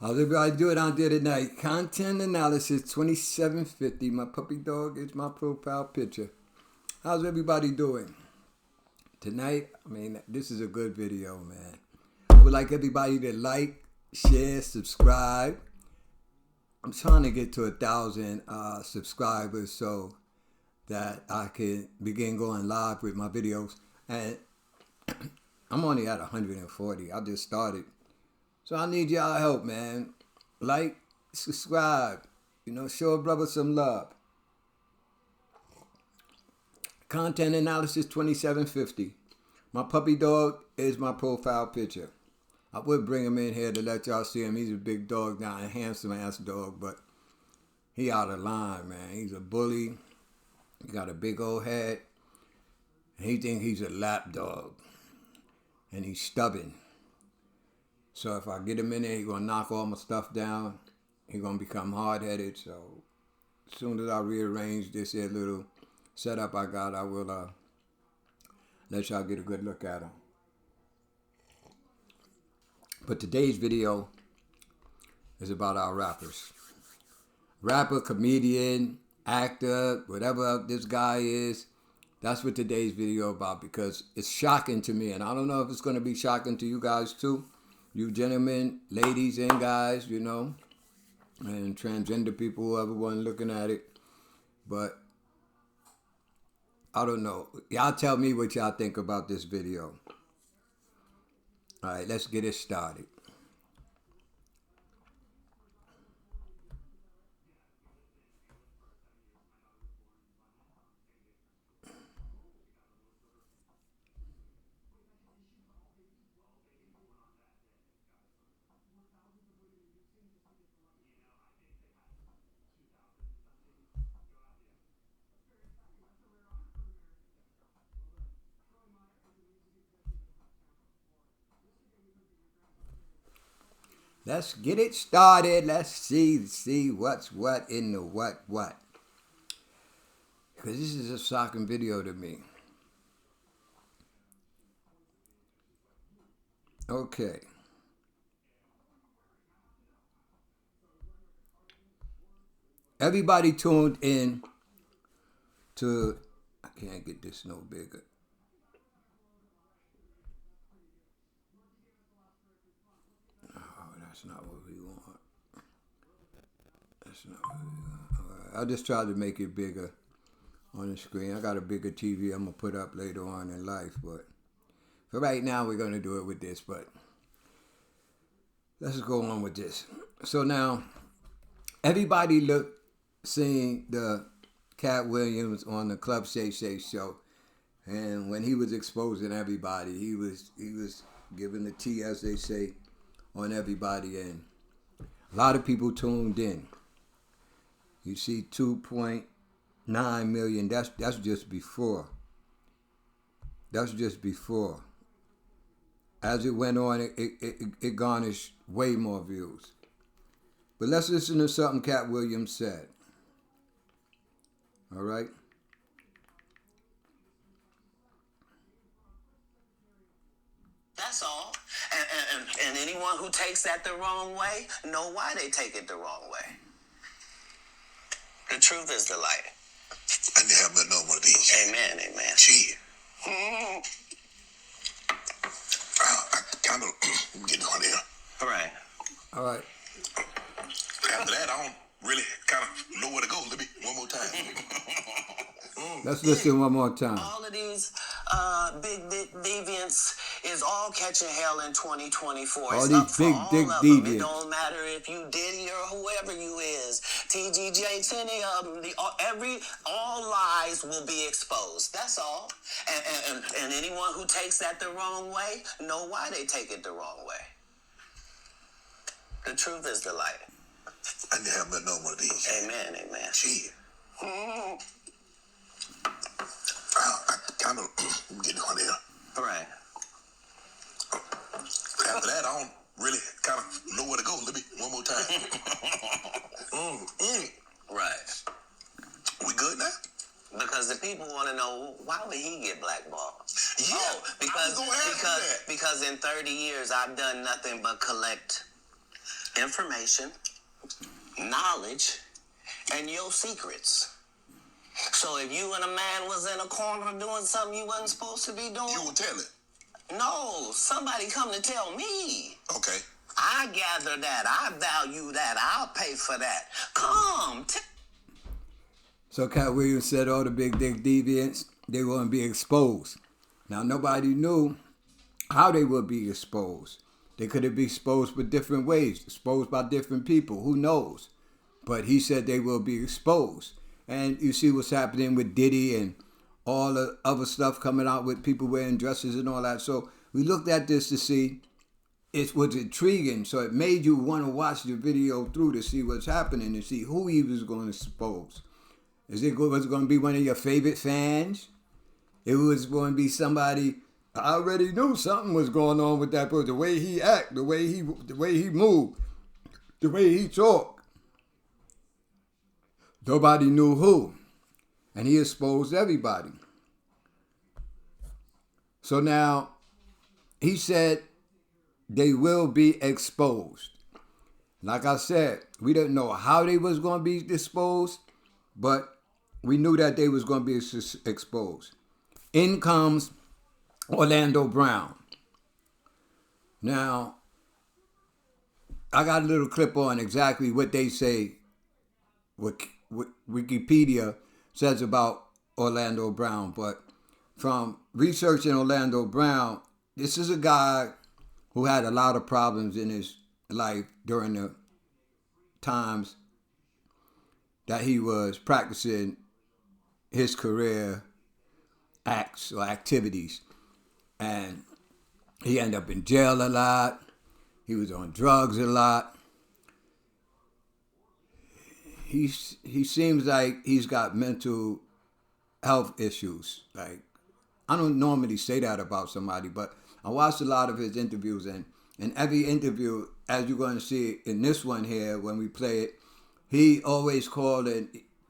How's everybody doing out there tonight? Content analysis 2750. My puppy dog is my profile picture. How's everybody doing? Tonight, this is a good video, man. I would like everybody to like, share, subscribe. I'm trying to get to 1,000 subscribers so that I can begin going live with my videos. And I'm only at 140. I just started. So I need y'all help, man. Like, subscribe. Show a brother some love. Content analysis 2750. My puppy dog is my profile picture. I would bring him in here to let y'all see him. He's a big dog now, a handsome ass dog, but he out of line, man. He's a bully. He got a big old head. And he think he's a lap dog. And he's stubborn. So if I get him in there, he's going to knock all my stuff down. He's going to become hard-headed. So as soon as I rearrange this here little setup I got, I will let y'all get a good look at him. But today's video is about our rappers. Rapper, comedian, actor, whatever this guy is, that's what today's video about, because it's shocking to me. And I don't know if it's going to be shocking to you guys too. You gentlemen, ladies and guys, and transgender people, whoever wasn't looking at it. But I don't know. Y'all tell me what y'all think about this video. All right, let's get it started. Let's get it started. Let's see what's what in the what. Because this is a shocking video to me. Okay. Everybody tuned in to... I can't get this no bigger. That's not what we want. That's not what we want. All right. I'll just try to make it bigger on the screen. I got a bigger TV I'm going to put up later on in life. But for right now, we're going to do it with this. But let's go on with this. So now, everybody seeing the Katt Williams on the Club Shay Shay show. And when he was exposing everybody, he was giving the tea, as they say, on everybody, and a lot of people tuned in. You see 2.9 million. That's just before. That's just before. As it went on, it garnished way more views. But let's listen to something Katt Williams said. All right? That's all. And anyone who takes that the wrong way, know why they take it the wrong way. The truth is the light. I need to have another one of these. Amen, amen. Gee. I kind of get on there. All right. All right. After that, I don't really kind of know where to go. Let me one more time. Let's listen one more time. All of these big deviants is all catching hell in 2024. All it's these up for big all dick of them. deviants. It don't matter if you Diddy or whoever you is. TGJ, any of them. All lies will be exposed. That's all. And anyone who takes that the wrong way, know why they take it the wrong way. The truth is the light. I need to have another one of these. Amen, amen. Gee. I kind of get on there. All right. After that, I don't really kind of know where to go. Let me one more time. Right. We good now? Because the people want to know, why would he get blackballed? Yeah, oh, I was gonna ask you that. because in 30 years I've done nothing but collect information, knowledge, and your secrets. So if you and a man was in a corner doing something you wasn't supposed to be doing, You will tell it. no, somebody come to tell me. Okay. I gather that. I value that. I'll pay for that. Come. So Katt Williams said all the big dick deviants, they wouldn't be exposed. Now, nobody knew how they would be exposed. They could have been exposed for different ways, exposed by different people. Who knows? But he said they will be exposed. And you see what's happening with Diddy and all the other stuff coming out with people wearing dresses and all that. So we looked at this to see it was intriguing. So it made you want to watch the video through to see what's happening and see who he was going to expose. Was it going to be one of your favorite fans? It was going to be somebody. I already knew something was going on with that person. The way he act, the way he moved, the way he talked. Nobody knew who. And he exposed everybody. So now, he said they will be exposed. Like I said, we didn't know how they was going to be exposed, but we knew that they was going to be exposed. In comes Orlando Brown. Now, I got a little clip on exactly what they say, what Wikipedia says about Orlando Brown. But from researching Orlando Brown, this is a guy who had a lot of problems in his life during the times that he was practicing his career acts or activities. And he ended up in jail a lot. He was on drugs a lot. He seems like he's got mental health issues. Like, I don't normally say that about somebody, but I watched a lot of his interviews, and in every interview, as you're going to see in this one here when we play it, he always called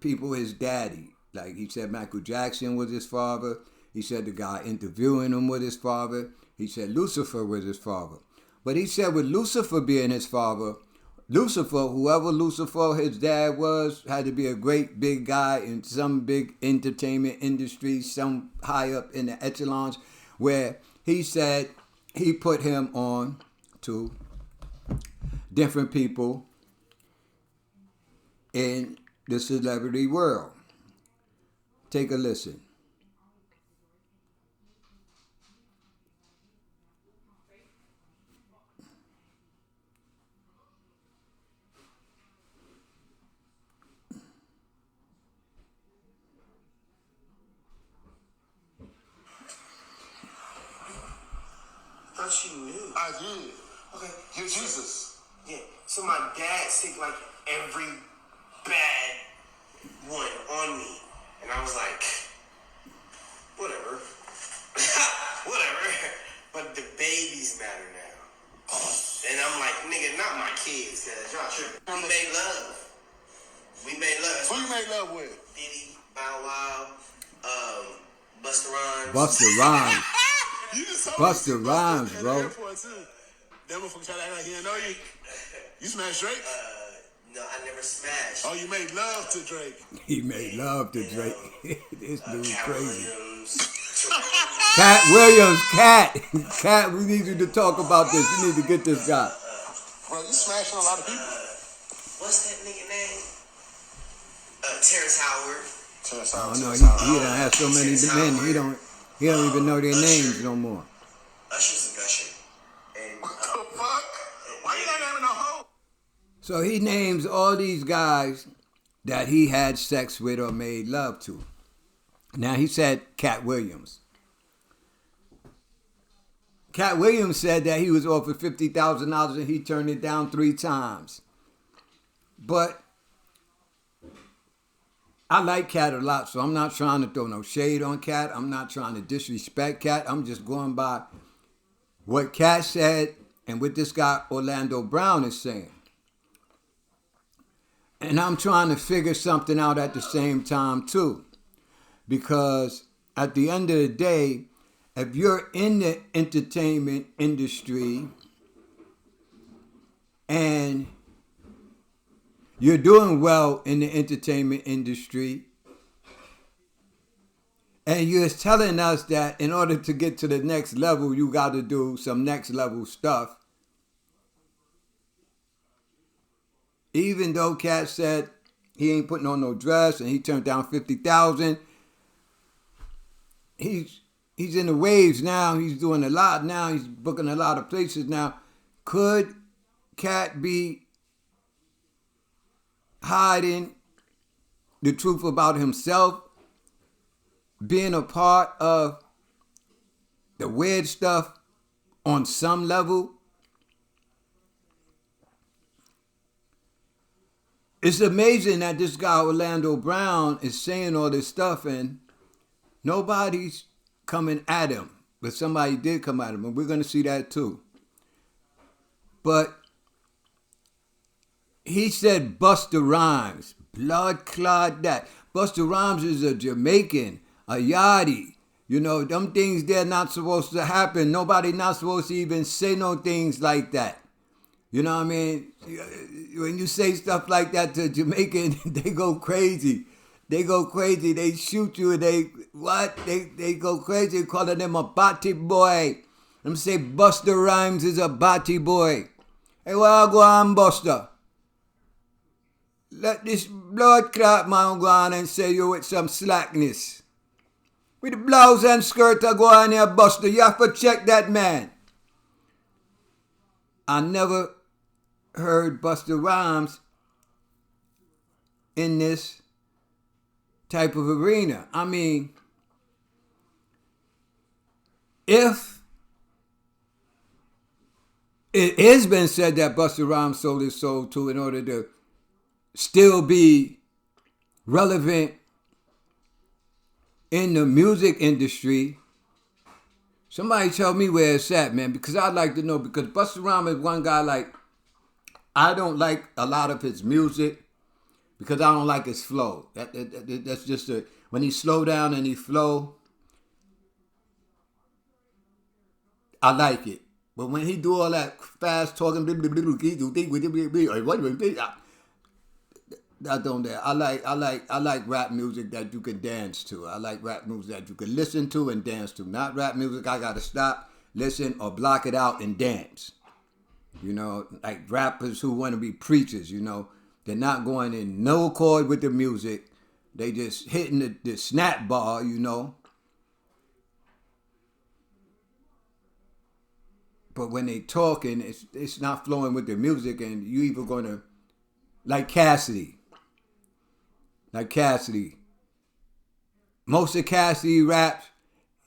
people his daddy. Like, he said Michael Jackson was his father. He said the guy interviewing him was his father. He said Lucifer was his father. But he said with Lucifer being his father, Lucifer, whoever Lucifer, his dad was, had to be a great big guy in some big entertainment industry, some high up in the echelons, where he said he put him on to different people in the celebrity world. Take a listen. I thought you knew. I did. Okay. You're Jesus. Yeah. So my dad took like every bad one on me. And I was like, whatever. Whatever. But the babies matter now. And I'm like, nigga, not my kids, cause y'all tripping. We made love. We made love. Who you made love with? Diddy, Bow Wow, Busta Rymes. Busta Rymes. You just told Busta me Rhymes, at bro. the airport, too. That motherfucker tried to act like he didn't know you. You smashed Drake? No, I never smashed. Oh, you made love to Drake. He made love to Drake. This dude Katt crazy. Williams. Katt Williams, Katt, we need you to talk about this. You need to get this guy. Bro, you smashed on a lot of people. What's that nigga name? Terrence Howard. I don't know. He done had so many men. He don't even know their names no more. Usher's a gusher. And What the fuck? Why you not naming no hoe? So he names all these guys that he had sex with or made love to. Now he said Katt Williams. Katt Williams said that he was offered $50,000 and he turned it down 3 times. But I like Katt a lot, so I'm not trying to throw no shade on Katt. I'm not trying to disrespect Katt. I'm just going by what Katt said and what this guy Orlando Brown is saying. And I'm trying to figure something out at the same time too. Because at the end of the day, if you're in the entertainment industry and You're doing well in the entertainment industry. And you're telling us that in order to get to the next level, you got to do some next level stuff. Even though Katt said he ain't putting on no dress and he turned down 50,000, he's in the waves now. He's doing a lot now. He's booking a lot of places now. Could Katt be hiding the truth about himself, being a part of the weird stuff on some level? It's amazing that this guy Orlando Brown is saying all this stuff and nobody's coming at him. But somebody did come at him, and we're going to see that too. But he said Busta Rymes, blood clot that. Busta Rymes is a Jamaican, a yachty. You know, them things they're not supposed to happen. Nobody not supposed to even say no things like that. You know what I mean? When you say stuff like that to a Jamaican, they go crazy. They go crazy. They shoot you. They go crazy calling them a batty boy. Them say Busta Rymes is a batty boy. Hey, well, go on, Busta. Let this blood clot man go on and say you with some slackness. With the blouse and skirt go on here, Busta. You have to check that man. I never heard Busta Rhymes in this type of arena. I mean, if it has been said that Busta Rhymes sold his soul to in order to still be relevant in the music industry, somebody tell me where it's at, man, because I'd like to know, because Busta Rhymes is one guy, like, I don't like a lot of his music because I don't like his flow. That's just when he slow down and he flow, I like it. But when he do all that fast talking, I don't dare. I like rap music that you can dance to. I like rap music that you can listen to and dance to. Not rap music I gotta stop, listen, or block it out and dance. You know, like rappers who want to be preachers, you know. They're not going in no accord with the music. They just hitting the snap bar, you know. But when they talking, it's not flowing with the music, and you either gonna, like Cassidy. Most of Cassidy raps,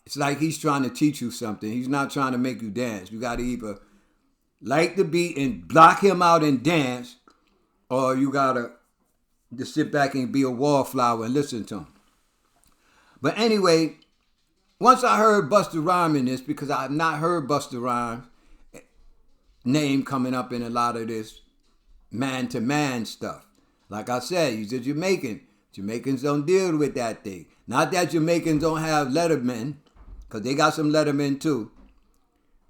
it's like he's trying to teach you something. He's not trying to make you dance. You gotta either like the beat and block him out and dance, or you gotta just sit back and be a wallflower and listen to him. But anyway, once I heard Busta Rhymes in this, because I have not heard Busta Rhymes name coming up in a lot of this man-to-man stuff. Like I said, he's a Jamaican. Jamaicans don't deal with that thing. Not that Jamaicans don't have lettermen, because they got some lettermen too.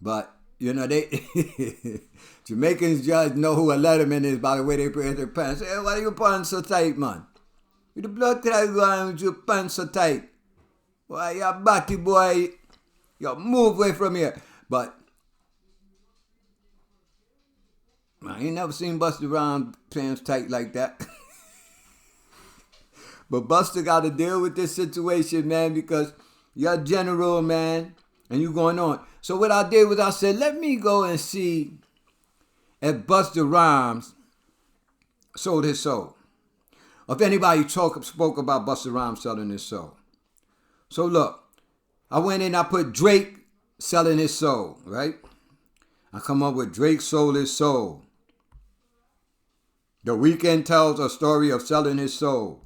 But, you know, they Jamaicans just know who a letterman is by the way they put their pants. Hey, why are you pants so tight, man? With the blood clot going with your pants so tight. Why, you batty boy. You move away from here. But I ain't never seen Busta Rhymes pants tight like that. But Busta got to deal with this situation, man, because you're a general, man, and you going on. So what I did was I said, let me go and see if Busta Rhymes sold his soul. Or if anybody spoke about Busta Rhymes selling his soul. So look, I went in, I put Drake selling his soul, right? I come up with Drake sold his soul. The Weeknd tells a story of selling his soul.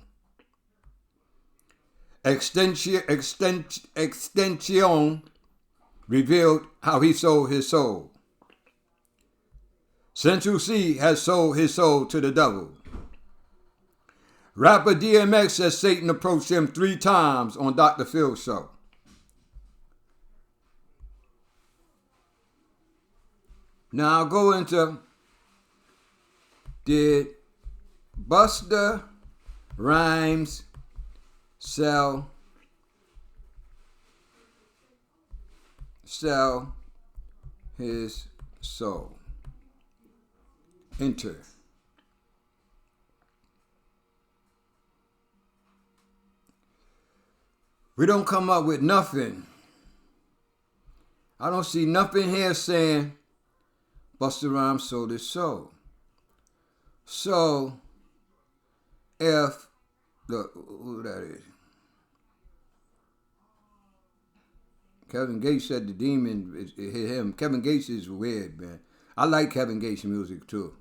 Extension revealed how he sold his soul. Central C has sold his soul to the devil. Rapper DMX says Satan approached him 3 times on Dr. Phil's show. Now I'll go into, did Busta Rymes sell his soul. Enter. We don't come up with nothing. I don't see nothing here saying Busta Rhymes sold his soul. So, if who that is? Kevin Gates said the demon hit him. Kevin Gates is weird, man. I like Kevin Gates music too.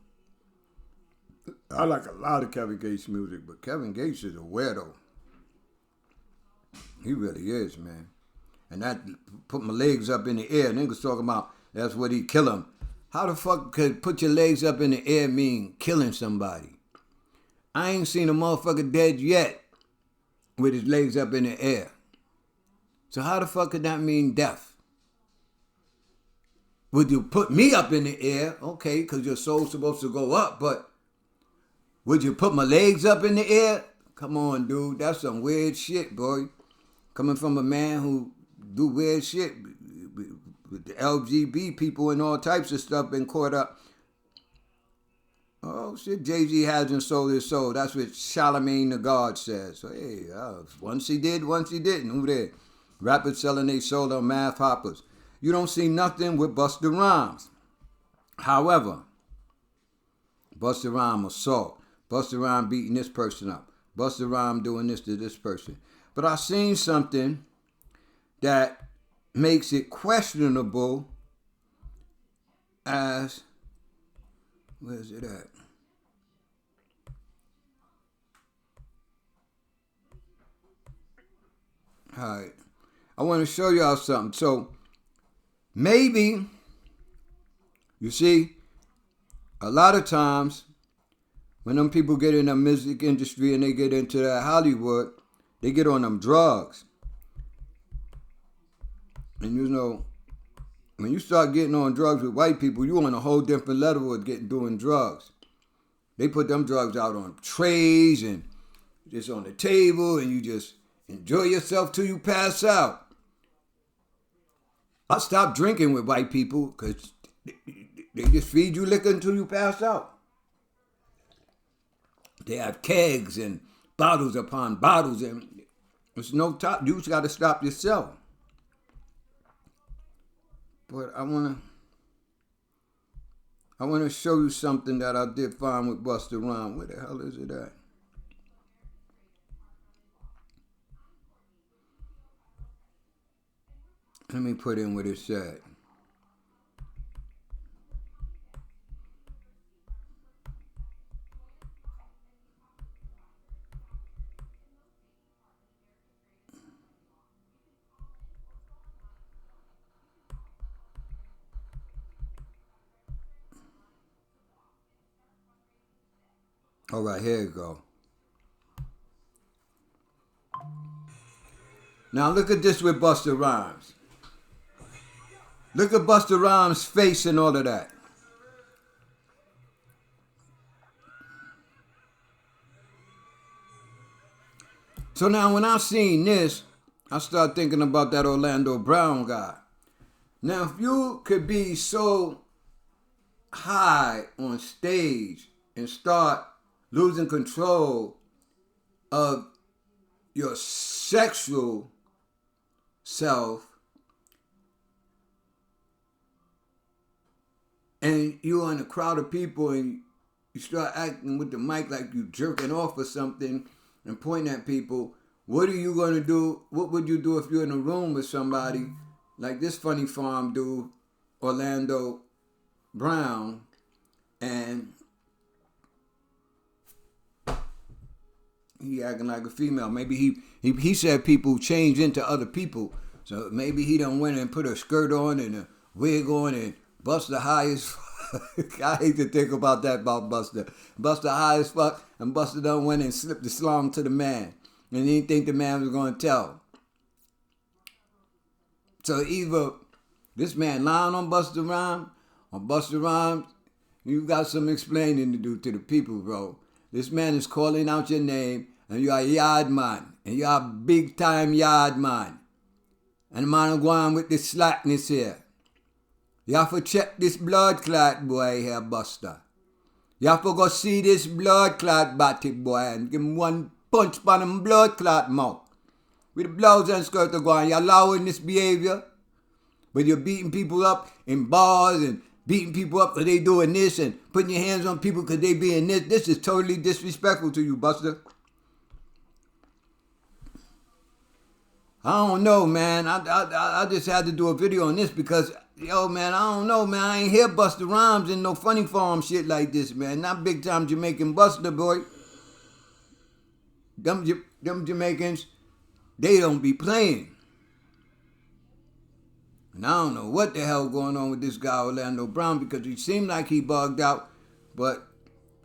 I like a lot of Kevin Gates music, but Kevin Gates is a weirdo. He really is, man. And that put my legs up in the air. Niggas talking about that's what he kill him. How the fuck could put your legs up in the air mean killing somebody? I ain't seen a motherfucker dead yet with his legs up in the air. So how the fuck could that mean death? Would you put me up in the air? Okay, because your soul's supposed to go up, but would you put my legs up in the air? Come on, dude. That's some weird shit, boy. Coming from a man who do weird shit with the LGBT people and all types of stuff been caught up. Oh, shit, Jay-Z hasn't sold his soul. That's what Charlemagne the God says. So, hey, once he did, once he didn't. Who there? Rappers selling their soul on math hoppers. You don't see nothing with Busta Rhymes. However, Busta Rhymes assault. Busta Rhymes beating this person up. Busta Rhymes doing this to this person. But I seen something that makes it questionable as, where's it at? All right. I want to show y'all something. So, maybe, you see, a lot of times, when them people get in the music industry and they get into that Hollywood, they get on them drugs. And you know, when you start getting on drugs with white people, you on a whole different level of doing drugs. They put them drugs out on trays and just on the table, and you just enjoy yourself till you pass out. I stopped drinking with white people because they just feed you liquor until you pass out. They have kegs and bottles upon bottles, and there's no top. You just got to stop yourself. But I wanna show you something that I did find with Busta Rhymes. Where the hell is it at? Let me put in what it said. All right, here you go. Now look at this with Busta Rhymes. Look at Busta Rhymes' face and all of that. So now when I seen this, I started thinking about that Orlando Brown guy. Now if you could be so high on stage and start losing control of your sexual self, and you're in a crowd of people and you start acting with the mic like you jerking off or something and pointing at people, what are you going to do? What would you do if you're in a room with somebody like this funny farm dude, Orlando Brown, and he acting like a female? Maybe he said people change into other people. So maybe he done went and put a skirt on and a wig on and Busta high as fuck. I hate to think about that about Busta. Busta high as fuck, and Busta done went and slipped the slong to the man. And he didn't think the man was going to tell. So either this man lying on Busta Rhymes, or Busta Rhymes, you got some explaining to do to the people, bro. This man is calling out your name, and you are a yard man, and you are a big time yard man. And the man go on with this slackness here. You have to check this blood clot boy here, Busta. You have to go see this blood clot batty boy and give him one punch on him blood clot mouth. With the blouse and skirt to go on, you're allowing this behavior. But you're beating people up in bars and beating people up because they doing this and putting your hands on people because they being this. This is totally disrespectful to you, Busta. I don't know, man. I just had to do a video on this because, yo, man, I don't know, man. I ain't hear Busta Rymes in no funny farm shit like this, man. Not big time Jamaican Busta, boy. Them Jamaicans, they don't be playing. And I don't know what the hell going on with this guy, Orlando Brown, because he seemed like he bugged out. But,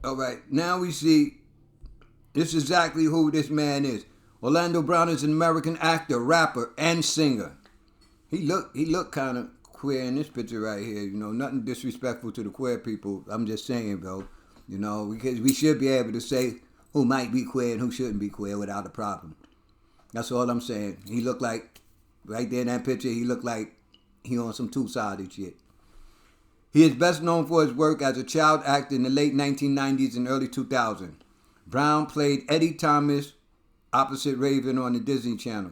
all right, now we see this is exactly who this man is. Orlando Brown is an American actor, rapper, and singer. He look kind of queer in this picture right here. You know, nothing disrespectful to the queer people. I'm just saying, though. You know, because we should be able to say who might be queer and who shouldn't be queer without a problem. That's all I'm saying. He looked like, right there in that picture, he looked like he on some two-sided shit. He is best known for his work as a child actor in the late 1990s and early 2000s. Brown played Eddie Thomas opposite Raven on the Disney Channel.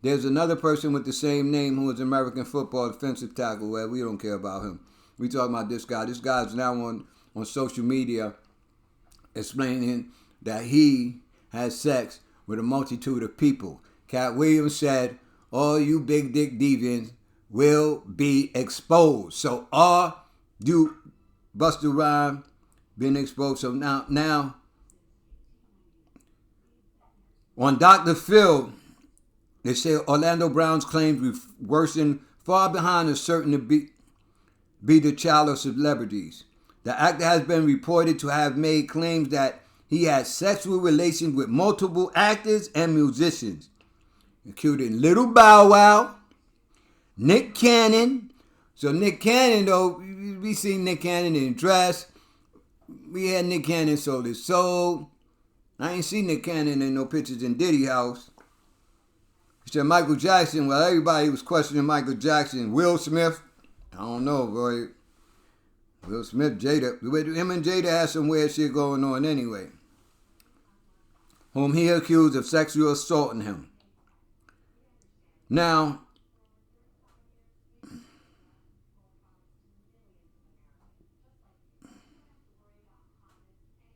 There's another person with the same name who is American football defensive tackle. Well, we don't care about him. We talking about this guy. This guy is now on social media explaining that he has sex with a multitude of people. Katt Williams said, all you big dick deviants will be exposed. So are you, Busta Rhymes, being exposed? So now, on Dr. Phil, they say Orlando Brown's claims worsened far behind a certain to be the child of celebrities. The actor has been reported to have made claims that he had sexual relations with multiple actors and musicians, including Little Bow Wow, Nick Cannon. So Nick Cannon, though, we see Nick Cannon in dress. We had Nick Cannon sold his soul. I ain't seen Nick Cannon in no pictures in Diddy house. He said Michael Jackson. Well, everybody was questioning Michael Jackson. Will Smith, I don't know, boy. Will Smith, Jada. Him and Jada had some weird shit going on anyway. Whom he accused of sexual assaulting him. Now,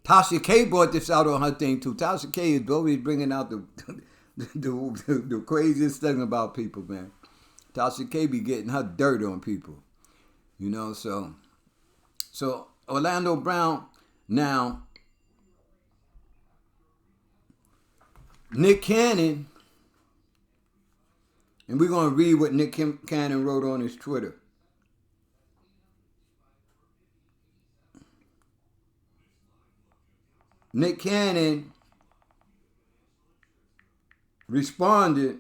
Tasha K brought this out on her thing too. Tasha K is always bringing out the craziest thing about people, man. Tasha K be getting her dirt on people. You know, so Orlando Brown, now, Nick Cannon, and we're going to read what Nick Cannon wrote on his Twitter. Nick Cannon responded,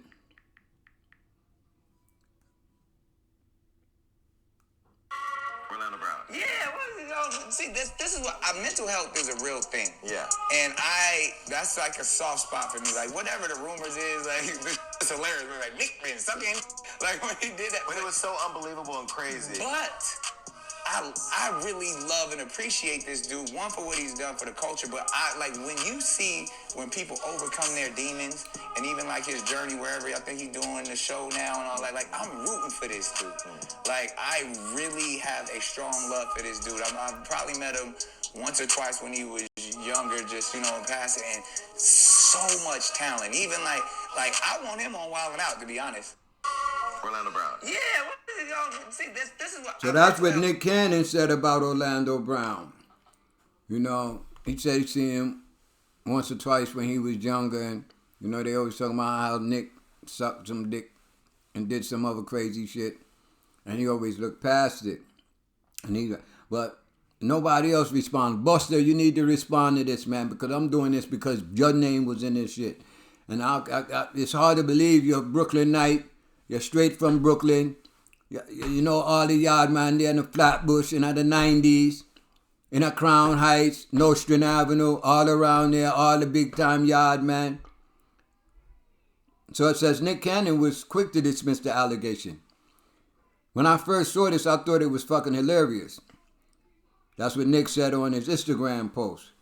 Orlando Brown. Yeah, see, this is what mental health is a real thing. Yeah. And that's like a soft spot for me. Like whatever the rumors is, like it's hilarious. We're like Nick been sucking, like when he did that. But it was so unbelievable and crazy. But I really love and appreciate this dude. One, for what he's done for the culture, but I like when you see when people overcome their demons and even like his journey wherever I think he's doing the show now and all that. Like I'm rooting for this dude. Like I really have a strong love for this dude. I've probably met him once or twice when he was younger, just passing, and so much talent. Even like I want him on Wild 'N Out, to be honest. Orlando Brown. Yeah, see, this is what. So that's what Nick Cannon said about Orlando Brown. You know, he said he seen him once or twice when he was younger, and they always talking about how Nick sucked some dick and did some other crazy shit, and he always looked past it. But nobody else responded. Busta, you need to respond to this, man, because I'm doing this because your name was in this shit, and it's hard to believe you're a Brooklynite. You're straight from Brooklyn. You know all the yard man there in the Flatbush in the 90s. in a Crown Heights, Nostrand Avenue, all around there, all the big time yard, man. So it says Nick Cannon was quick to dismiss the allegation. When I first saw this, I thought it was fucking hilarious. That's what Nick said on his Instagram post.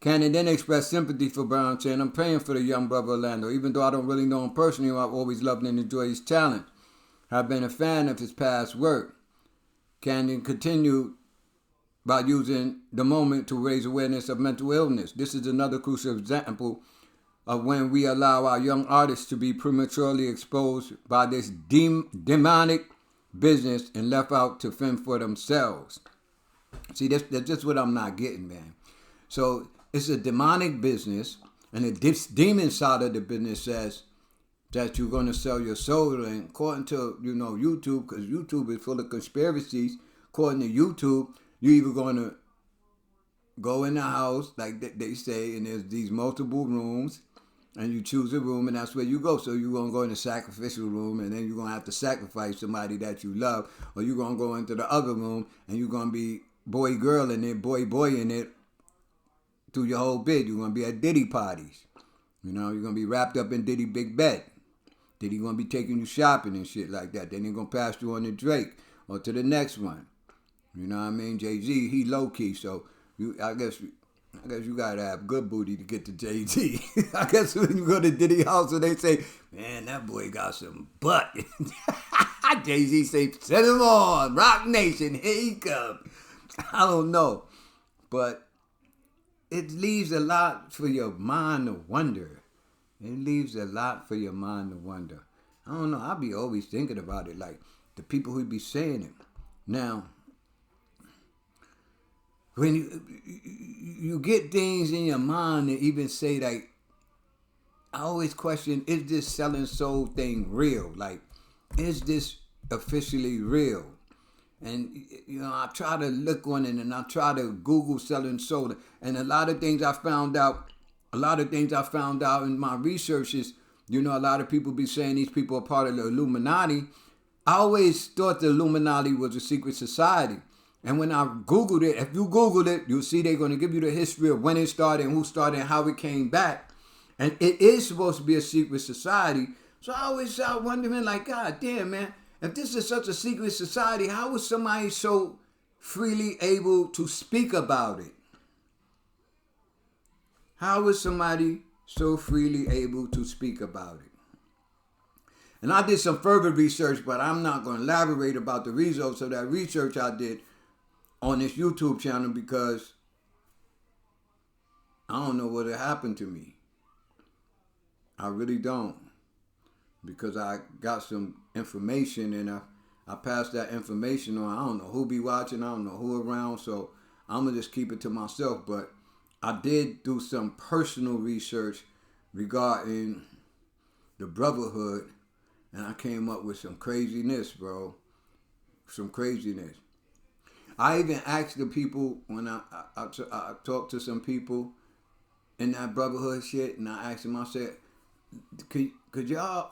Cannon then expressed sympathy for Brown, saying, I'm praying for the young brother Orlando. Even though I don't really know him personally, I've always loved and enjoyed his talent. I've been a fan of his past work. Cannon continued by using the moment to raise awareness of mental illness. This is another crucial example of when we allow our young artists to be prematurely exposed by this demonic business and left out to fend for themselves. See, that's just what I'm not getting, man. So it's a demonic business, and the demon side of the business says that you're going to sell your soul. And according to, YouTube, because YouTube is full of conspiracies, according to YouTube, you're either going to go in the house, like they say, and there's these multiple rooms, and you choose a room, and that's where you go. So you're going to go in the sacrificial room, and then you're going to have to sacrifice somebody that you love, or you're going to go into the other room, and you're going to be boy-girl in it, boy-boy in it, through your whole bid. You're going to be at Diddy parties. You're going to be wrapped up in Diddy big bed. Diddy going to be taking you shopping and shit like that. Then they're going to pass you on to Drake or to the next one. You know what I mean? Jay-Z, he low-key, so I guess you got to have good booty to get to Jay-Z. I guess when you go to Diddy house and they say, man, that boy got some butt. Jay-Z say, set him on, Rock Nation, here he comes. I don't know, but it leaves a lot for your mind to wonder. It leaves a lot for your mind to wonder. I don't know. I be always thinking about it, like the people who be saying it. Now, when you get things in your mind that even say, like, I always question, is this selling soul thing real? Like, is this officially real? And, I try to look on it, and I try to Google selling soul. And a lot of things I found out in my research is, a lot of people be saying these people are part of the Illuminati. I always thought the Illuminati was a secret society. And when I Googled it, if you Google it, you'll see they're going to give you the history of when it started and who started and how it came back. And it is supposed to be a secret society. So I always start wondering, like, God damn, man. If this is such a secret society, how was somebody so freely able to speak about it? How was somebody so freely able to speak about it? And I did some further research, but I'm not going to elaborate about the results of that research I did on this YouTube channel because I don't know what happened to me. I really don't. Because I got some information and I passed that information on. I don't know who be watching. I don't know who around. So I'm going to just keep it to myself. But I did do some personal research regarding the brotherhood. And I came up with some craziness, bro. Some craziness. I even asked the people when I talked to some people in that brotherhood shit. And I asked them, I said, could y'all,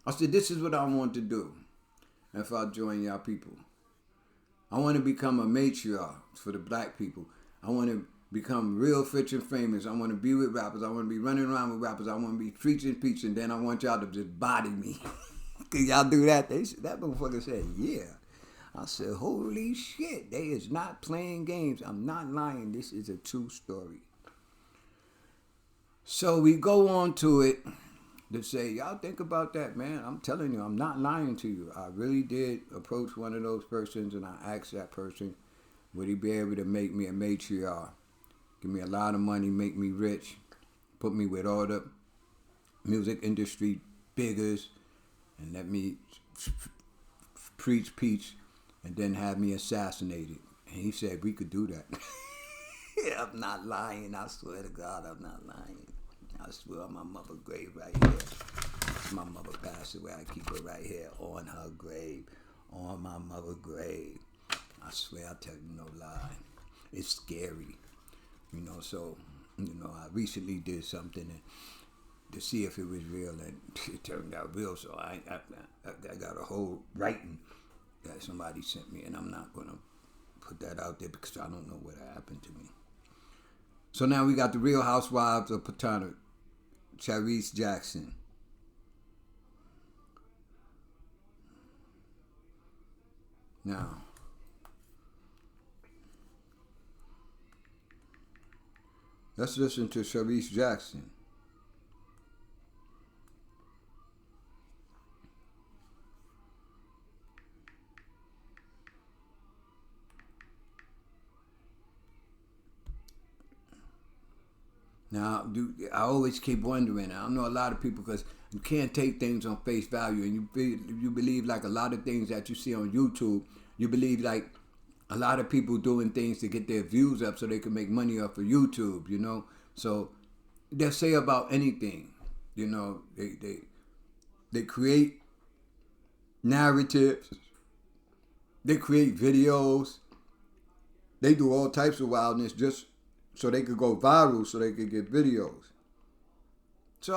I said, this is what I want to do if I join y'all people. I want to become a matriarch for the black people. I want to become real rich and famous. I want to be with rappers. I want to be running around with rappers. I want to be preaching. Then I want y'all to just body me. Can y'all do that? That motherfucker said, yeah. I said, holy shit, they is not playing games. I'm not lying. This is a true story. So we go on to it to say, y'all think about that, man. I'm telling you, I'm not lying to you. I really did approach one of those persons and I asked that person, would he be able to make me a matriarch? Give me a lot of money, make me rich, put me with all the music industry biggers, and let me preach, and then have me assassinated. And he said, we could do that. Yeah, I'm not lying. I swear to God, I'm not lying. I swear on my mother's grave right here. My mother passed away. I keep her right here on her grave. On my mother's grave. I swear, I tell you no lie. It's scary. So, I recently did something to see if it was real, and it turned out real. So I got a whole writing that somebody sent me, and I'm not going to put that out there because I don't know what happened to me. So now we got the Real Housewives of Potomac, Charisse Jackson. Now, let's listen to Charisse Jackson. Now, I always keep wondering. I don't know a lot of people because you can't take things on face value, and you believe like a lot of things that you see on YouTube. You believe like a lot of people doing things to get their views up so they can make money off of YouTube. You know, so they'll say about anything. You know, they create narratives. They create videos. They do all types of wildness just so they could go viral, so they could get videos. So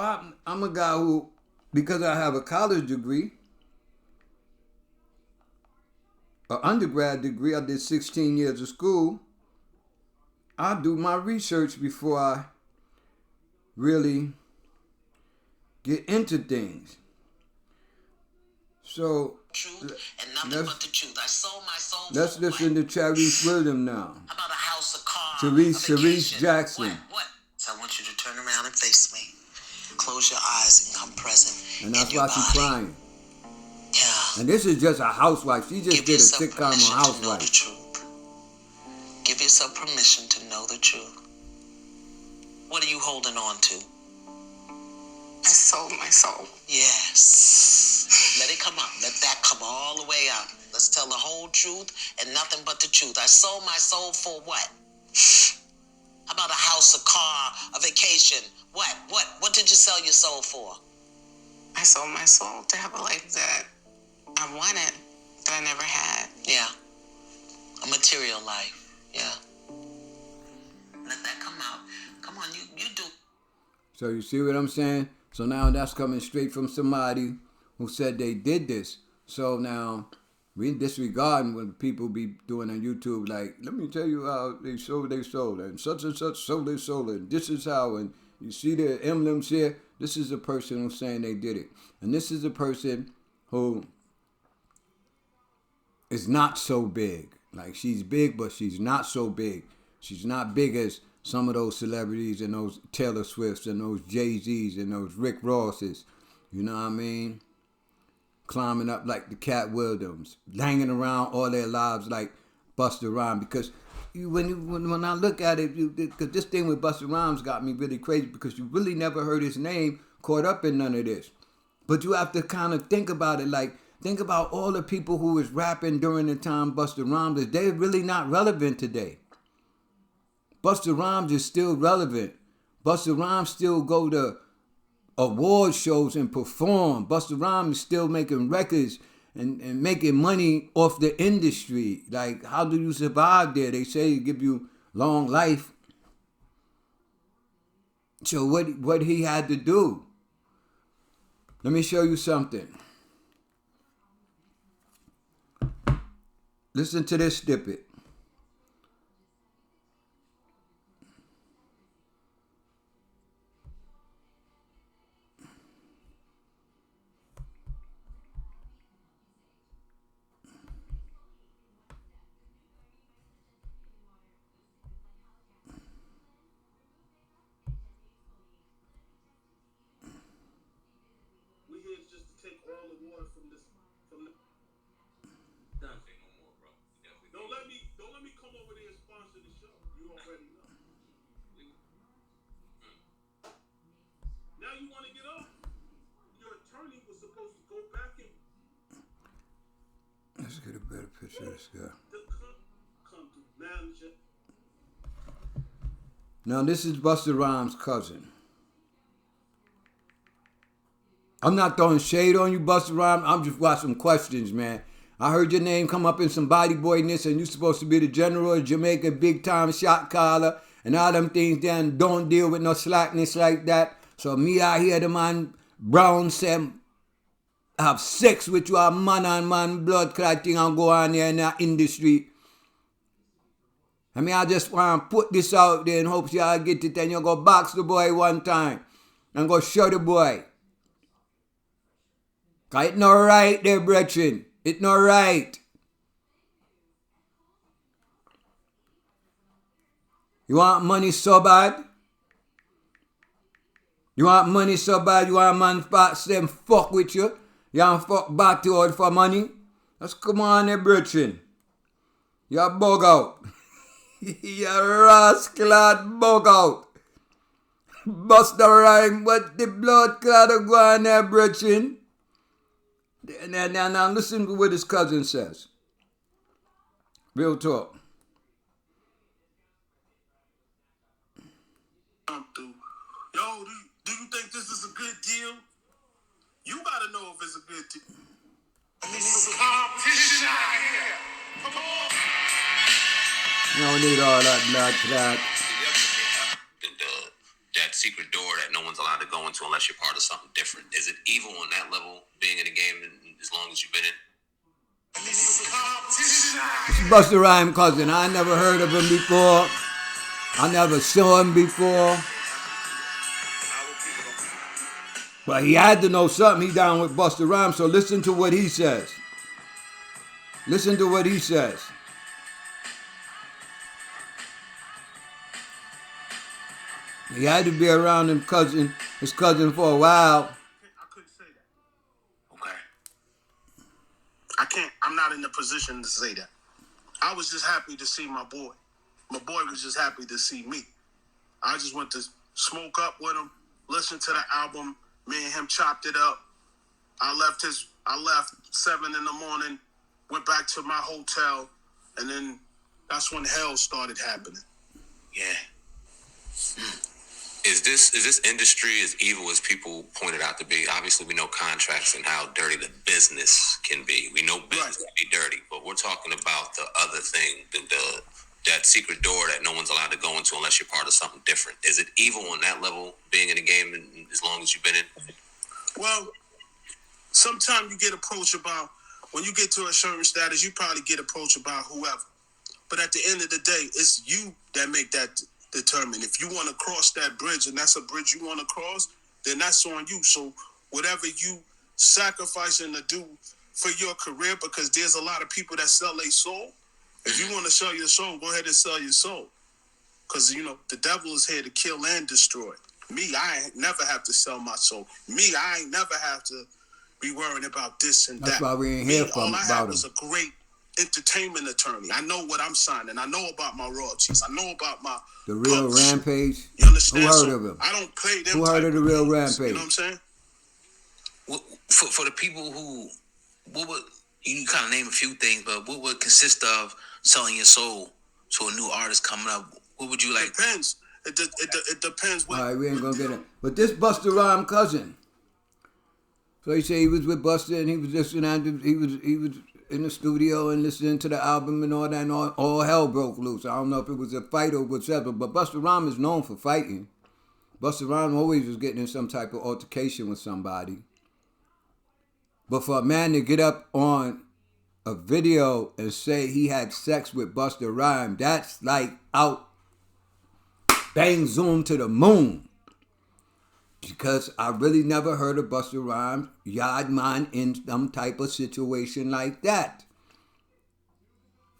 I'm a guy who, because I have a college degree, an undergrad degree, I did 16 years of school, I do my research before I really get into things. So truth and nothing but the truth. I sold my soul. Let's listen to Charisse Williams now. How about a house, a car, Charisse Jackson. What? So I want you to turn around and face me. Close your eyes and come present. And that's in your why she's body. crying. Yeah. And this is just a housewife. She just did a sitcom on Housewife. Give yourself permission to know the truth. What are you holding on to? I sold my soul. Yes. Let it come up. Let that come all the way out. Let's tell the whole truth and nothing but the truth. I sold my soul for what? How about a house, a car, a vacation? What did you sell your soul for? I sold my soul to have a life that I wanted, that I never had. Yeah. A material life. Yeah. Let that come out. Come on, you do. So you see what I'm saying? So now that's coming straight from somebody who said they did this. So now we disregarding what people be doing on YouTube. Like, let me tell you how they sold their soul, and such sold their soul, and this is how. And you see the emblems here. This is a person who's saying they did it, and this is a person who is not so big. Like, she's big, but she's not so big. She's not big as some of those celebrities and those Taylor Swifts and those Jay-Z's and those Rick Rosses. You know what I mean? Climbing up like the Katt Williams, hanging around all their lives like Busta Rymes. Because when I look at it, because this thing with Busta Rymes got me really crazy because you really never heard his name caught up in none of this. But you have to kind of think about it, like, think about all the people who was rapping during the time Busta Rhymes. They're really not relevant today. Busta Rhymes is still relevant. Busta Rhymes still go to award shows and perform. Busta Rhymes is still making records and making money off the industry. Like, how do you survive there? They say it give you long life. So what he had to do? Let me show you something. Listen to this snippet. Let's get a better picture of this guy. Now this is Busta Rhymes' cousin. I'm not throwing shade on you, Busta Rhymes. I'm just watching questions, man. I heard your name come up in some body boyness, and you're supposed to be the general of Jamaica, big time shot caller, and all them things then don't deal with no slackness like that. So me out here, the man Brown said, have sex with you, a man and man blood clot thing and go on here in the industry. I mean, I just want to put this out there in hopes y'all get it and you go box the boy one time and go show the boy. Cause it's not right there, brethren. It's not right. You want money so bad? You want money so bad? You want a man to them fuck with you? You want fuck back to out for money? Let's come on there, brethren. You're bug out. You're rascal bug out. Busta Rymes, but the blood clot go on there, brethren. Now listen to what his cousin says. Real talk. Yo, do you think this is a good deal? You gotta know if it's a good deal. Some competition out here. Come on. You don't need all that blood clot. That secret door that no one's allowed to go into unless you're part of something different. Is it evil on that level, being in the game as long as you've been in? This is Busta Rymes' cousin. I never heard of him before. I never saw him before. But he had to know something. He down with Busta Rymes, so listen to what he says. Listen to what he says. He had to be around his cousin for a while. I couldn't say that. Okay. I'm not in the position to say that. I was just happy to see my boy. My boy was just happy to see me. I just went to smoke up with him, listen to the album. Me and him chopped it up. I left 7 a.m, went back to my hotel, and then that's when hell started happening. Yeah. Is this industry as evil as people pointed out to be? Obviously, we know contracts and how dirty the business can be. We know business can be dirty, but we're talking about the other thing, that secret door that no one's allowed to go into unless you're part of something different. Is it evil on that level, being in the game as long as you've been in? Well, sometimes you get approached about, when you get to a certain status, you probably get approached about whoever. But at the end of the day, it's you that make that determine. If you want to cross that bridge and that's a bridge you want to cross, then that's on you. So whatever you sacrificing to do for your career, because there's a lot of people that sell their soul. If you want to sell your soul, go ahead and sell your soul. Because, the devil is here to kill and destroy. Me, I ain't never have to sell my soul. Me, I ain't never have to be worrying about this and that. That's why we ain't hear from all I about have him. is a great entertainment attorney. I know what I'm signing. I know about my royalties. I know about my The Real publishing. Rampage. You understand? Who heard So of him? I don't play them. Who heard of The Real games, Rampage? You know what I'm saying? For the people who, what would, you kind of name a few things, but what would consist of selling your soul to a new artist coming up? What would you like? Depends. It depends. All right, we ain't gonna get it. But this Busta Rymes' cousin. So he said he was with Busta and he was listening. He was in the studio and listening to the album and all that, and all hell broke loose. I don't know if it was a fight or whatever, but Busta Rymes is known for fighting. Busta Rymes always was getting in some type of altercation with somebody. But for a man to get up on a video and say he had sex with Busta Rymes, that's like out, bang, zoom to the moon. Because I really never heard of Busta Rymes yard man in some type of situation like that.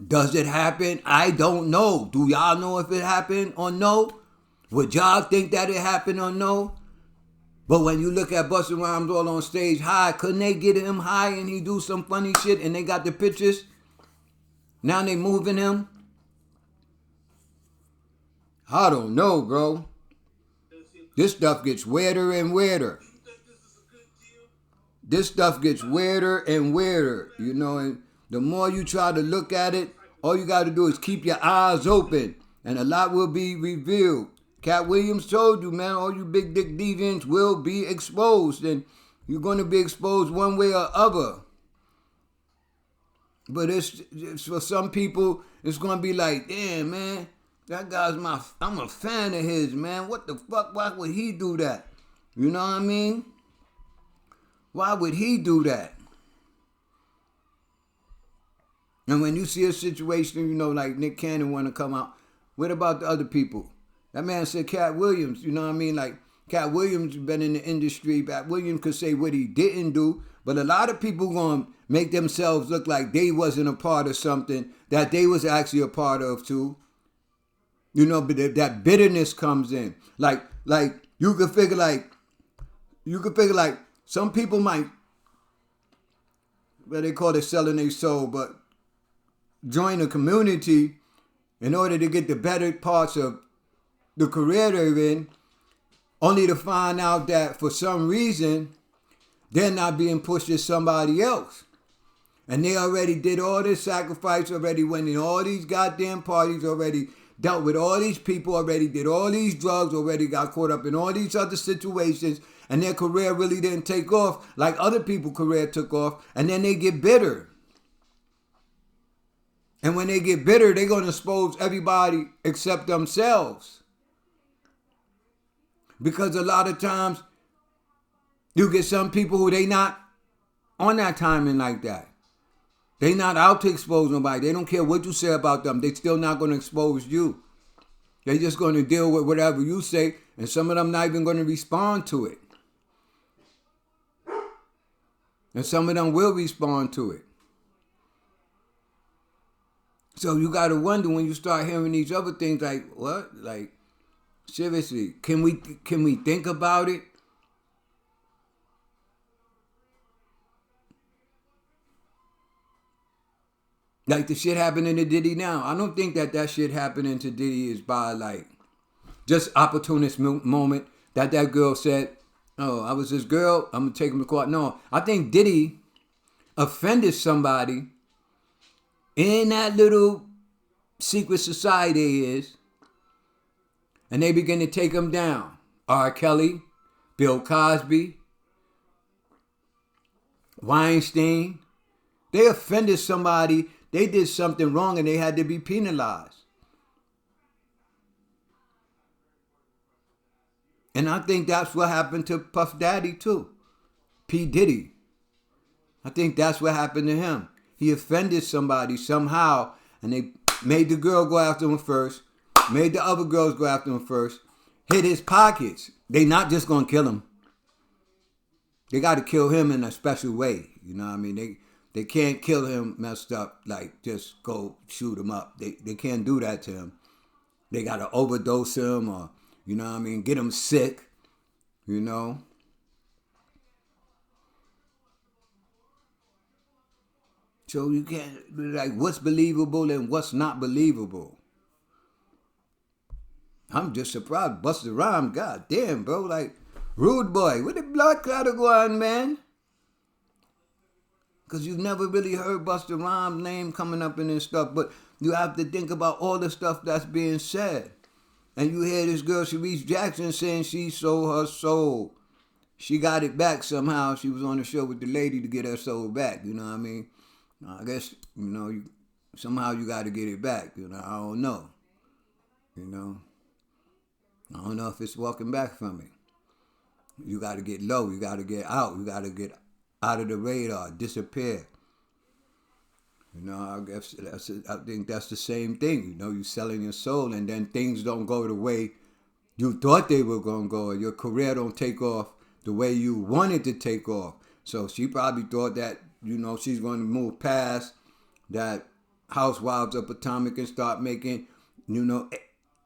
Does it happen? I don't know. Do y'all know if it happened or no? Would y'all think that it happened or no? But when you look at Busta Rymes all on stage high, couldn't they get him high and he do some funny shit and they got the pictures? Now they moving him? I don't know, bro. This stuff gets weirder and weirder. This stuff gets weirder and weirder, and the more you try to look at it, all you got to do is keep your eyes open, and a lot will be revealed. Katt Williams told you, man, all you big dick deviants will be exposed, and you're going to be exposed one way or other. But it's for some people, it's going to be like, damn, man, that guy's I'm a fan of his, man. What the fuck? Why would he do that? You know what I mean? Why would he do that? And when you see a situation, like Nick Cannon want to come out What about the other people? That man said Katt Williams, you know what I mean? Like, Katt Williams been in the industry. Katt Williams could say what he didn't do, but a lot of people gonna make themselves look like they wasn't a part of something that they was actually a part of too. You know, but that bitterness comes in. Like you could figure like some people might, what they call it, selling their soul, but join a community in order to get the better parts of the career they're in, only to find out that for some reason they're not being pushed as somebody else. And they already did all this sacrifice, already went in all these goddamn parties, already dealt with all these people, already did all these drugs, already got caught up in all these other situations, and their career really didn't take off like other people's career took off, and then they get bitter. And when they get bitter, they're going to expose everybody except themselves. Because a lot of times, you get some people who they not on that timing like that. They not out to expose nobody. They don't care what you say about them. They still not going to expose you. They're just going to deal with whatever you say, and some of them not even going to respond to it. And some of them will respond to it. So you got to wonder when you start hearing these other things like, what? Like, seriously, can we think about it? Like the shit happening to Diddy now. I don't think that shit happening to Diddy is by like just opportunist moment that girl said, oh, I was this girl, I'm going to take him to court. No, I think Diddy offended somebody in that little secret society is, and they begin to take him down. R. Kelly, Bill Cosby, Weinstein. They offended somebody. They did something wrong and they had to be penalized. And I think that's what happened to Puff Daddy too. P. Diddy. I think that's what happened to him. He offended somebody somehow and they made the girl go after him first, made the other girls go after him first, hit his pockets. They not just gonna kill him. They got to kill him in a special way. You know what I mean? They can't kill him messed up, like just go shoot him up. They can't do that to him. They got to overdose him or, you know what I mean, get him sick, you know. So you can't, like, what's believable and what's not believable? I'm just surprised. Busta Rymes, god damn, bro, like, rude boy, where the blood clot go on, man? Because you've never really heard Busta Rhymes' name coming up in this stuff. But you have to think about all the stuff that's being said. And you hear this girl, Sharice Jackson, saying she sold her soul. She got it back somehow. She was on the show with the lady to get her soul back. You know what I mean? I guess, you know, somehow you got to get it back. You know, I don't know. You know? I don't know if it's walking back from it. You got to get low. You got to get out. You got to get out of the radar, disappear. You know, I think that's the same thing. You know, you selling your soul and then things don't go the way you thought they were going to go. Or your career don't take off the way you wanted to take off. So she probably thought that, you know, she's going to move past that Housewives of Potomac and start making, you know,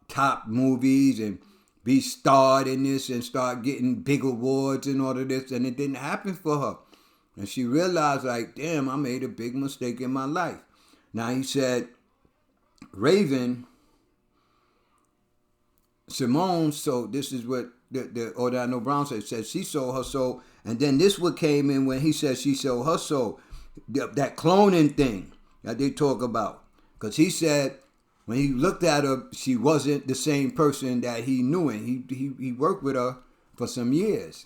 top movies and be starred in this and start getting big awards and all of this. And it didn't happen for her. And she realized, like, damn, I made a big mistake in my life. Now, he said, Raven, Simone, so this is what the Orlando Brown said she sold her soul. And then this what came in when he said she sold her soul. That cloning thing that they talk about. Because he said, when he looked at her, she wasn't the same person that he knew. And he worked with her for some years.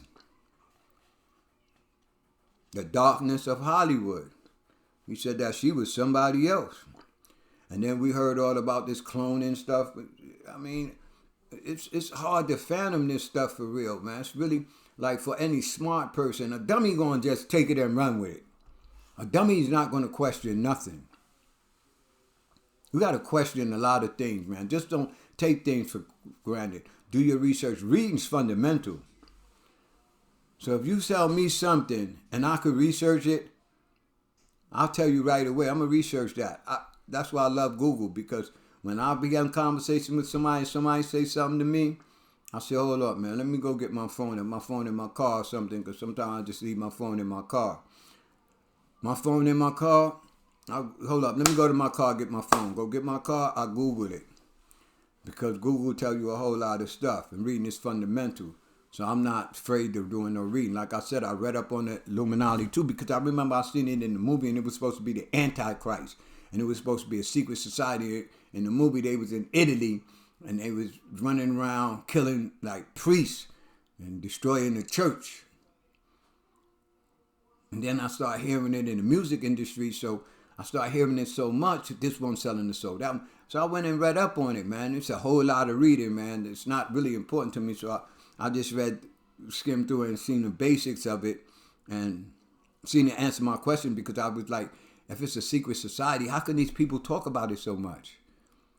The darkness of Hollywood. He said that she was somebody else. And then we heard all about this cloning stuff. But, I mean, it's hard to fathom this stuff for real, man. It's really like for any smart person. A dummy going to just take it and run with it. A dummy's not going to question nothing. You got to question a lot of things, man. Just don't take things for granted. Do your research. Reading's fundamental. So if you tell me something and I could research it, I'll tell you right away. I'm going to research that. That's why I love Google, because when I begin a conversation with somebody and somebody say something to me, I say, hold up, man. Let me go get my phone in my car or something, because sometimes I just leave my phone in my car. My phone in my car, hold up. Let me go to my car, get my phone. Go get my car, I Google it. Because Google tell you a whole lot of stuff, and reading is fundamental. So I'm not afraid of doing no reading. Like I said, I read up on the Illuminati too, because I remember I seen it in the movie, and it was supposed to be the Antichrist. And it was supposed to be a secret society. In the movie, they was in Italy, and they was running around killing like priests and destroying the church. And then I started hearing it in the music industry, so I started hearing it so much, this one selling the soul. So I went and read up on it, man. It's a whole lot of reading, man. It's not really important to me, so I just skimmed through it and seen the basics of it and seen it answer my question, because I was like, if it's a secret society, how can these people talk about it so much?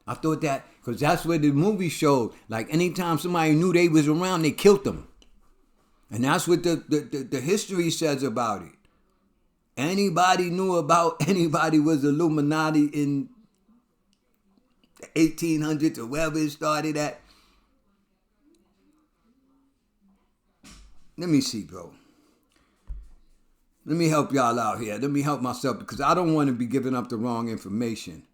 I thought that, because that's what the movie showed. Like, anytime somebody knew they was around, they killed them. And that's what the history says about it. Anybody knew about anybody was Illuminati in the 1800s or wherever it started at. Let me see, bro. Let me help y'all out here. Let me help myself, because I don't want to be giving up the wrong information.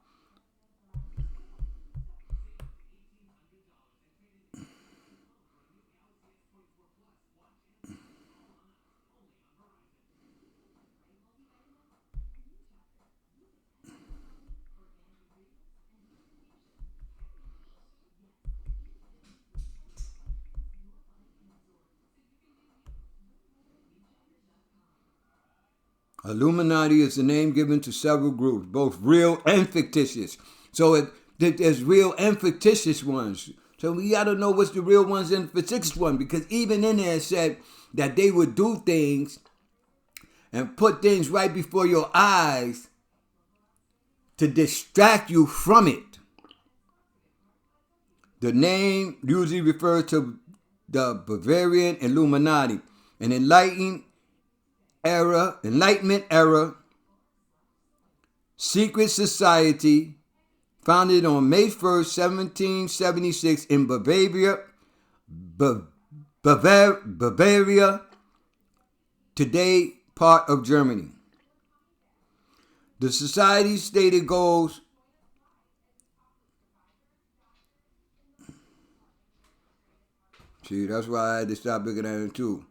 Illuminati is the name given to several groups, both real and fictitious. So there's real and fictitious ones. So we got to know what's the real ones and fictitious one, because even in there it said that they would do things and put things right before your eyes to distract you from it. The name usually refers to the Bavarian Illuminati, an Enlightenment era secret society founded on May 1st, 1776 in Bavaria, today part of Germany. The society's stated goals that's why I had to stop looking at it too.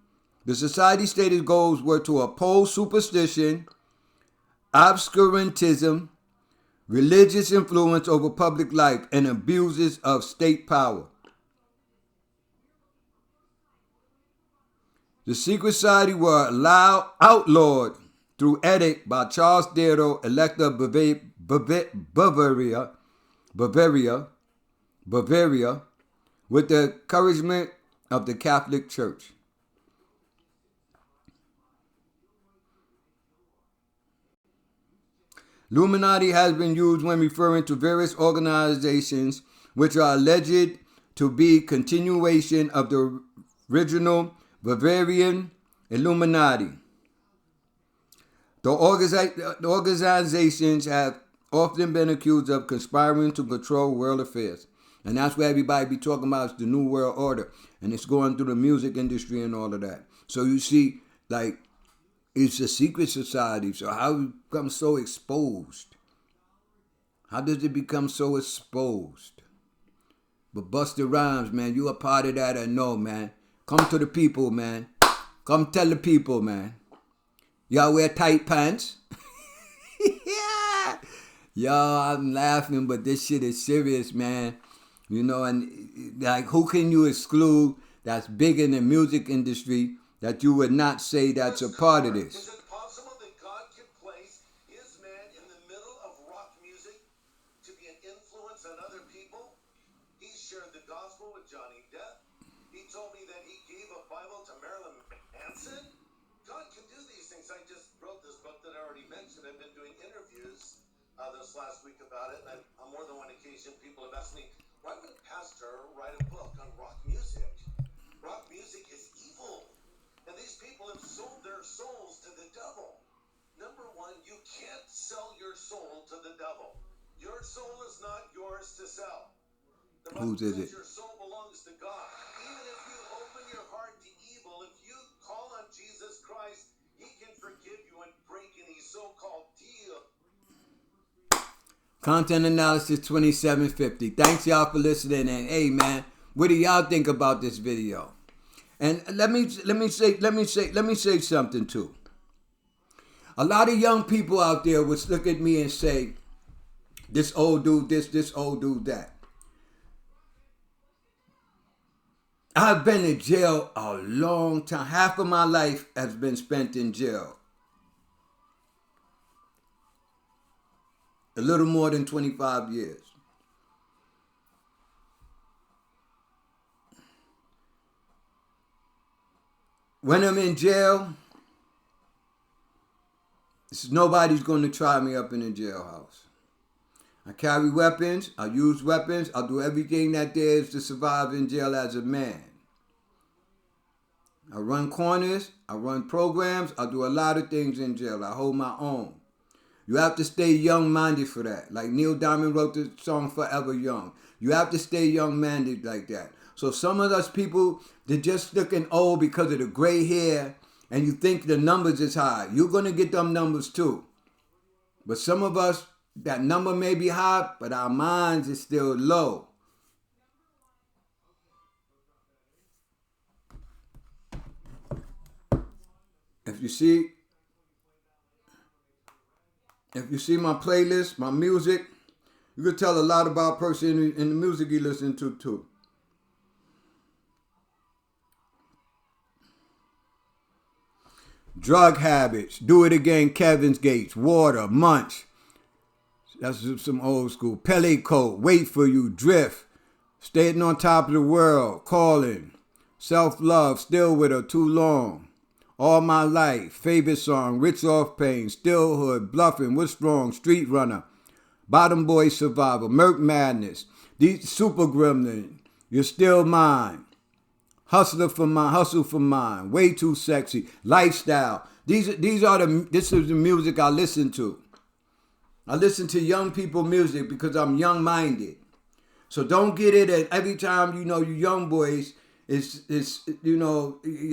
The society's stated goals were to oppose superstition, obscurantism, religious influence over public life, and abuses of state power. The secret society were outlawed through edict by Charles Theodore, Elector of Bavaria, with the encouragement of the Catholic Church. Illuminati has been used when referring to various organizations which are alleged to be continuation of the original Bavarian Illuminati. The organizations have often been accused of conspiring to control world affairs. And that's what everybody be talking about, is the New World Order. And it's going through the music industry and all of that. So you see, like, it's a secret society. So how it becomes so exposed? How does it become so exposed? But Busta Rymes, man, you a part of that, and no, man. Come to the people, man. Come tell the people, man. Y'all wear tight pants? Yeah. Y'all, I'm laughing, but this shit is serious, man. You know, and like, who can you exclude that's big in the music industry that you would not say that's a part of this? Is it possible that God could place his man in the middle of rock music to be an influence on other people? He shared the gospel with Johnny Depp. He told me that he gave a Bible to Marilyn Manson. God can do these things. I just wrote this book that I already mentioned. I've been doing interviews this last week about it, and on more than one occasion, people have asked me, why would a pastor write a book on rock music? Rock music is evil, and these people have sold their souls to the devil. Number one, you can't sell your soul to the devil. Your soul is not yours to sell. The Bible says your soul belongs to God. Even if you open your heart to evil, if you call on Jesus Christ, he can forgive you and break any so-called deal. Content Analysis 2750. Thanks y'all for listening. And hey man, what do y'all think about this video? And let me say something too. A lot of young people out there would look at me and say, this old dude this old dude that. I've been in jail a long time. Half of my life has been spent in jail. A little more than 25 years. When I'm in jail, nobody's going to try me up in the jailhouse. I carry weapons. I use weapons. I do everything that there is to survive in jail as a man. I run corners. I run programs. I do a lot of things in jail. I hold my own. You have to stay young-minded for that. Like Neil Diamond wrote the song Forever Young. You have to stay young-minded like that. So some of us people, they're just looking old because of the gray hair, and you think the numbers is high. You're going to get them numbers too. But some of us, that number may be high, but our minds is still low. If you see my playlist, my music, you can tell a lot about a person in the music you listen to too. Drug habits, Do It Again, Kevin's Gates, Water, Munch. That's some old school. Pele Coat, Wait For You, Drift, Staying on Top of the World, Calling, Self-Love, Still With Her, Too Long, All My Life, Favorite Song, Rich Off Pain, Stillhood, Bluffing, What's Wrong, Street Runner, Bottom Boy Survivor, Merc Madness, Super Gremlin, You're Still Mine, Hustle for Mine, Way Too Sexy, Lifestyle. This is the music I listen to. I listen to young people music because I'm young-minded. So don't get it that every time, you young boys, you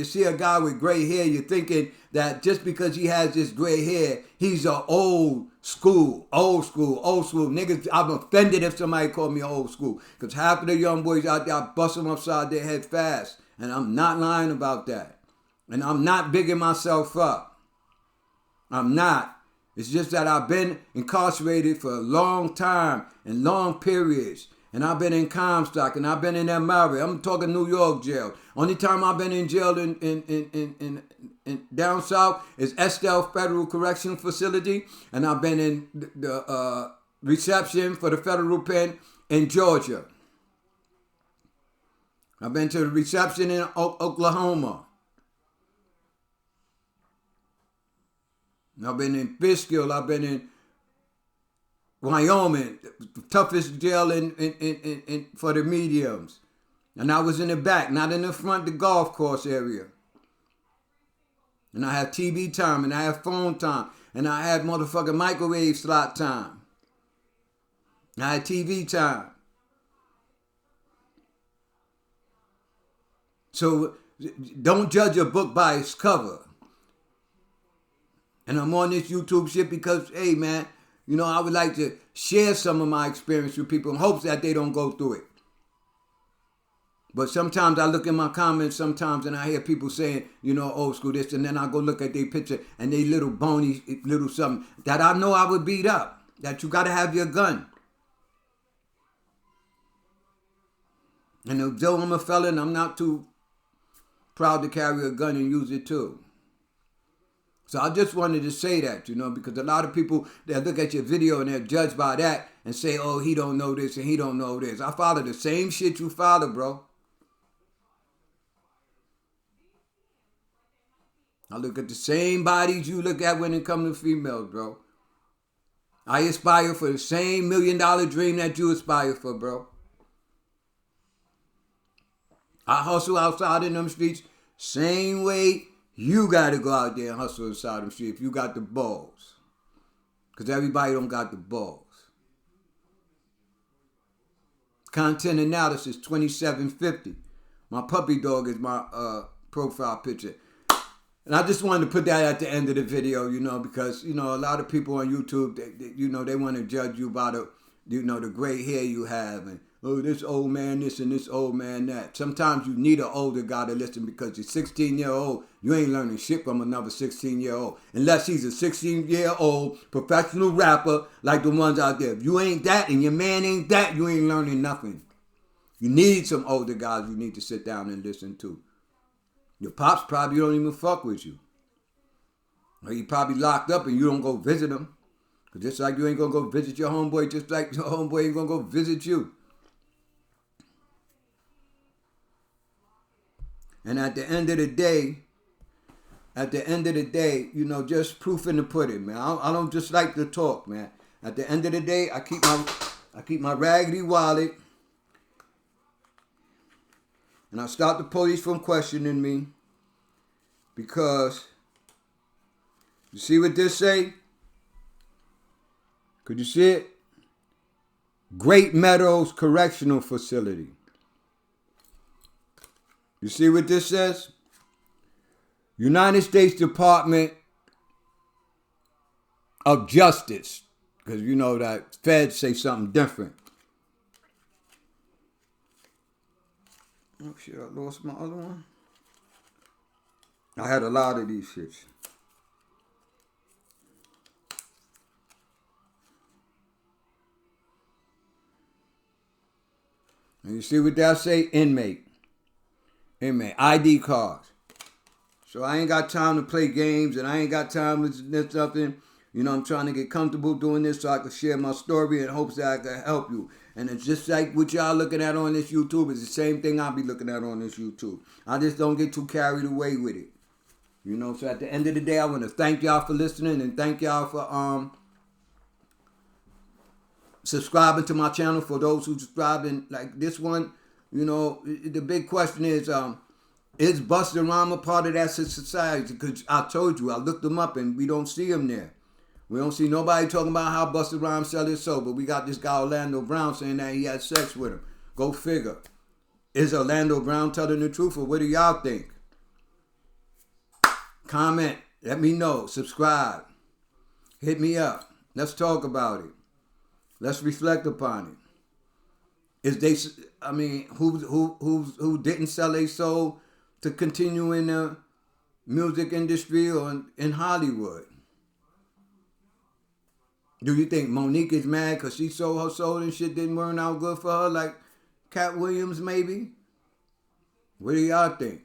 see a guy with gray hair, you're thinking that just because he has this gray hair, he's a old school. Niggas, I'm offended if somebody called me old school. Because half of the young boys out there, I bust them upside their head fast. And I'm not lying about that. And I'm not bigging myself up. I'm not. It's just that I've been incarcerated for a long time and long periods. And I've been in Comstock and I've been in Elmira. I'm talking New York jail. Only time I've been in jail in down south is Estelle Federal Correctional Facility. And I've been in the reception for the federal pen in Georgia. I've been to the reception in Oklahoma. I've been in Fishkill. I've been in Wyoming, the toughest jail in for the mediums. And I was in the back, not in the front, the golf course area. And I have TV time, and I have phone time, and I had motherfucking microwave slot time. I had TV time. So don't judge a book by its cover. And I'm on this YouTube shit because, hey man, I would like to share some of my experience with people in hopes that they don't go through it. But sometimes I look in my comments sometimes and I hear people saying, old school this, and then I go look at their picture and they little bony, little something that I know I would beat up. That you got to have your gun. And though I'm a felon, I'm not too proud to carry a gun and use it too. So I just wanted to say that, because a lot of people, they look at your video and they're judged by that and say, oh, he don't know this and he don't know this. I follow the same shit you follow, bro. I look at the same bodies you look at when it comes to females, bro. I aspire for the same $1 million dream that you aspire for, bro. I hustle outside in them streets same way you got to go out there and hustle inside them streets if you got the balls. Because everybody don't got the balls. Content analysis 2750. My puppy dog is my profile picture. And I just wanted to put that at the end of the video, because, a lot of people on YouTube, they want to judge you by the gray hair you have. And, oh, this old man this and this old man that. Sometimes you need an older guy to listen because you're 16-year-old. You ain't learning shit from another 16-year-old. Unless he's a 16-year-old professional rapper like the ones out there. If you ain't that and your man ain't that, you ain't learning nothing. You need some older guys you need to sit down and listen to. Your pops probably don't even fuck with you. Or he probably locked up and you don't go visit him. Because just like you ain't going to go visit your homeboy, just like your homeboy ain't going to go visit you. And at the end of the day, just proof in the pudding, man. I don't just like to talk, man. At the end of the day, I keep my raggedy wallet. And I stop the police from questioning me because you see what this say? Could you see it? Great Meadows Correctional Facility. You see what this says? United States Department of Justice. Because you know that feds say something different. Oh shit, I lost my other one. I had a lot of these shits. And you see what that say? Inmate. ID cards. So I ain't got time to play games and I ain't got time to do something. I'm trying to get comfortable doing this so I can share my story in hopes that I can help you. And it's just like what y'all looking at on this YouTube. It's the same thing I'll be looking at on this YouTube. I just don't get too carried away with it. So at the end of the day, I want to thank y'all for listening and thank y'all for subscribing to my channel. For those who subscribing like this one, the big question is Busta Rymes a part of that society? Because I told you, I looked him up and we don't see him there. We don't see nobody talking about how Busta Rymes sell his soul, but we got this guy Orlando Brown saying that he had sex with him. Go figure. Is Orlando Brown telling the truth, or what do y'all think? Comment. Let me know. Subscribe. Hit me up. Let's talk about it. Let's reflect upon it. Who didn't sell their soul to continue in the music industry or in Hollywood? Do you think Monique is mad because she sold her soul and shit didn't work out good for her, like Katt Williams maybe? What do y'all think?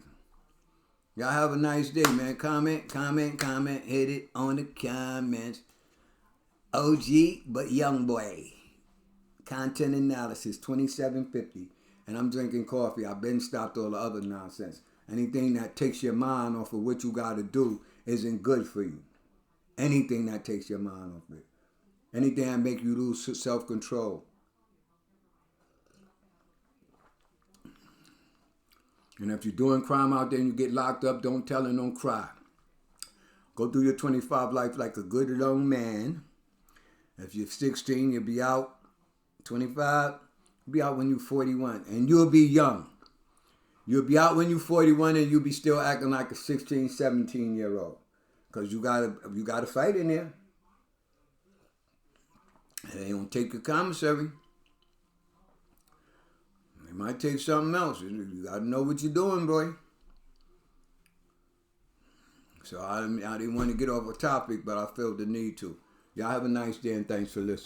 Y'all have a nice day, man. Comment. Hit it on the comments. OG, but young boy. Content analysis 2750. And I'm drinking coffee. I've been stopped all the other nonsense. Anything that takes your mind off of what you got to do isn't good for you. Anything that takes your mind off it. Anything that make you lose self-control. And if you're doing crime out there and you get locked up, don't tell and don't cry. Go through your 25 life like a good young man. If you're 16, you'll be out. 25, you'll be out when you're 41. And you'll be young. You'll be out when you're 41 and you'll be still acting like a 16, 17-year-old. Because you gotta fight in there. It ain't gonna take a commissary. It might take something else. You gotta know what you're doing, boy. So I didn't want to get off a topic, but I felt the need to. Y'all have a nice day and thanks for listening.